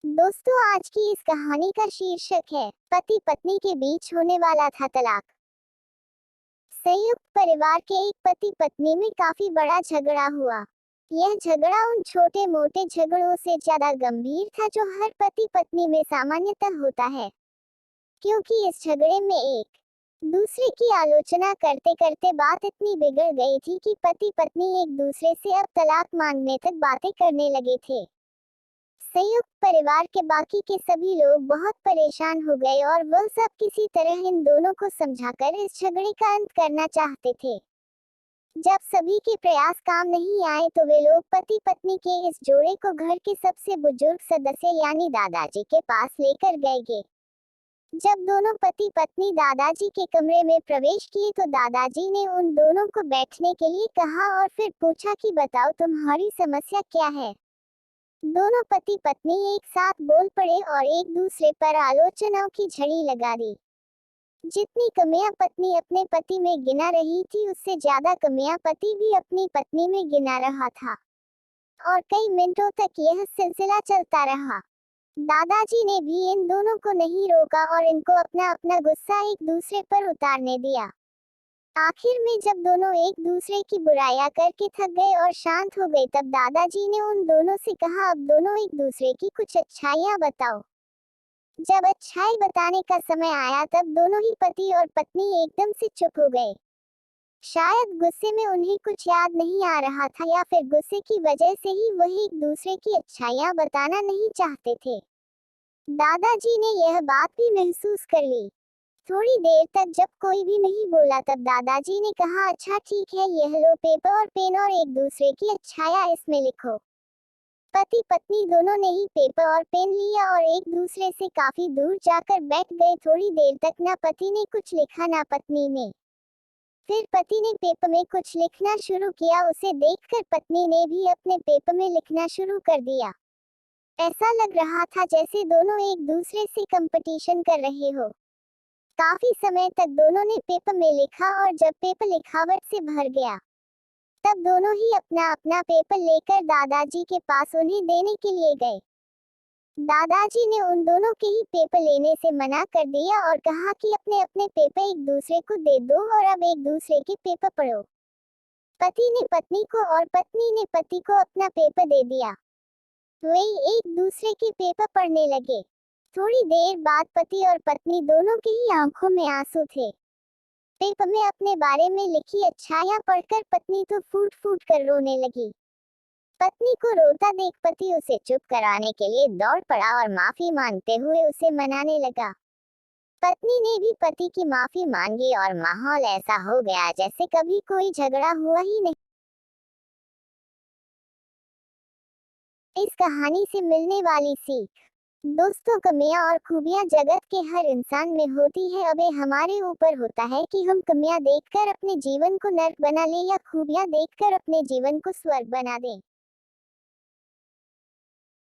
दोस्तों, आज की इस कहानी का शीर्षक है पति पत्नी के बीच होने वाला था तलाक। संयुक्त परिवार के एक पति पत्नी में काफी बड़ा झगड़ा हुआ। यह झगड़ा उन छोटे मोटे झगड़ों से ज्यादा गंभीर था जो हर पति पत्नी में सामान्यतः होता है, क्योंकि इस झगड़े में एक दूसरे की आलोचना करते करते बात इतनी बिगड़ गई थी कि पति पत्नी एक दूसरे से अब तलाक मांगने तक बातें करने लगे थे। संयुक्त परिवार के बाकी के सभी लोग बहुत परेशान हो गए और वह सब किसी तरह इन दोनों को समझाकर इस झगड़े का अंत करना चाहते थे। जब सभी के प्रयास काम नहीं आए तो वे लोग पति पत्नी के इस जोड़े को घर के सबसे बुजुर्ग सदस्य यानी दादाजी के पास लेकर गए। जब दोनों पति पत्नी दादाजी के कमरे में प्रवेश किए तो दादाजी ने उन दोनों को बैठने के लिए कहा और फिर पूछा कि बताओ तुम्हारी समस्या क्या है। दोनों पति पत्नी एक साथ बोल पड़े और एक दूसरे पर आलोचनाओं की झड़ी लगा दी। जितनी कमियां पत्नी अपने पति में गिना रही थी उससे ज्यादा कमियां पति भी अपनी पत्नी में गिना रहा था, और कई मिनटों तक यह सिलसिला चलता रहा। दादाजी ने भी इन दोनों को नहीं रोका और इनको अपना अपना गुस्सा एक दूसरे पर उतारने दिया। आखिर में जब दोनों एक दूसरे की बुराइयां करके थक गए और शांत हो गए तब दादाजी ने उन दोनों से कहा, अब दोनों एक दूसरे की कुछ अच्छाइयां बताओ। जब अच्छाई बताने का समय आया तब दोनों ही पति और पत्नी एकदम से चुप हो गए। शायद गुस्से में उन्हें कुछ याद नहीं आ रहा था या फिर गुस्से की वजह से ही वह एक दूसरे की अच्छाइयां बताना नहीं चाहते थे। दादाजी ने यह बात भी महसूस कर ली। थोड़ी देर तक जब कोई भी नहीं बोला तब दादाजी ने कहा, अच्छा ठीक है, यह लो पेपर और पेन और एक दूसरे की अच्छाइयां इसमें लिखो। पति पत्नी दोनों ने ही पेपर और पेन लिया और एक दूसरे से काफी दूर जाकर बैठ गए। थोड़ी देर तक ना पति ने कुछ लिखा ना पत्नी ने। फिर पति ने पेपर में कुछ लिखना शुरू किया। उसे देखकर पत्नी ने भी अपने पेपर में लिखना शुरू कर दिया। ऐसा लग रहा था जैसे दोनों एक दूसरे से कंपटीशन कर रहे हो। काफी समय तक दोनों ने पेपर में लिखा और जब पेपर लिखावट से भर गया तब दोनों ही अपना अपना पेपर लेकर दादाजी के पास उन्हें देने के लिए गए। दादाजी ने उन दोनों के ही पेपर लेने से मना कर दिया और कहा कि अपने अपने पेपर एक दूसरे को दे दो और अब एक दूसरे के पेपर पढ़ो। पति ने पत्नी को और पत्नी ने पति को अपना पेपर दे दिया। वे एक दूसरे के पेपर पढ़ने लगे। थोड़ी देर बाद पति और पत्नी दोनों की ही आंखों में आंसू थे। पेपर में अपने बारे में लिखी अच्छाइयां पढ़कर पत्नी तो फूट फूट कर रोने लगी। पत्नी को रोता देख पति उसे चुप कराने के लिए दौड़ पड़ा और माफी मांगते हुए उसे मनाने लगा। पत्नी ने भी पति की माफी मांगी और माहौल ऐसा हो गया जैसे कभी कोई झगड़ा हुआ ही नहीं। इस कहानी से मिलने वाली सीख। दोस्तों, कमियां और खूबियां जगत के हर इंसान में होती है। अब ये हमारे ऊपर होता है कि हम कमियां देखकर अपने जीवन को नर्क बना लें या खूबियां देखकर अपने जीवन को स्वर्ग बना दें।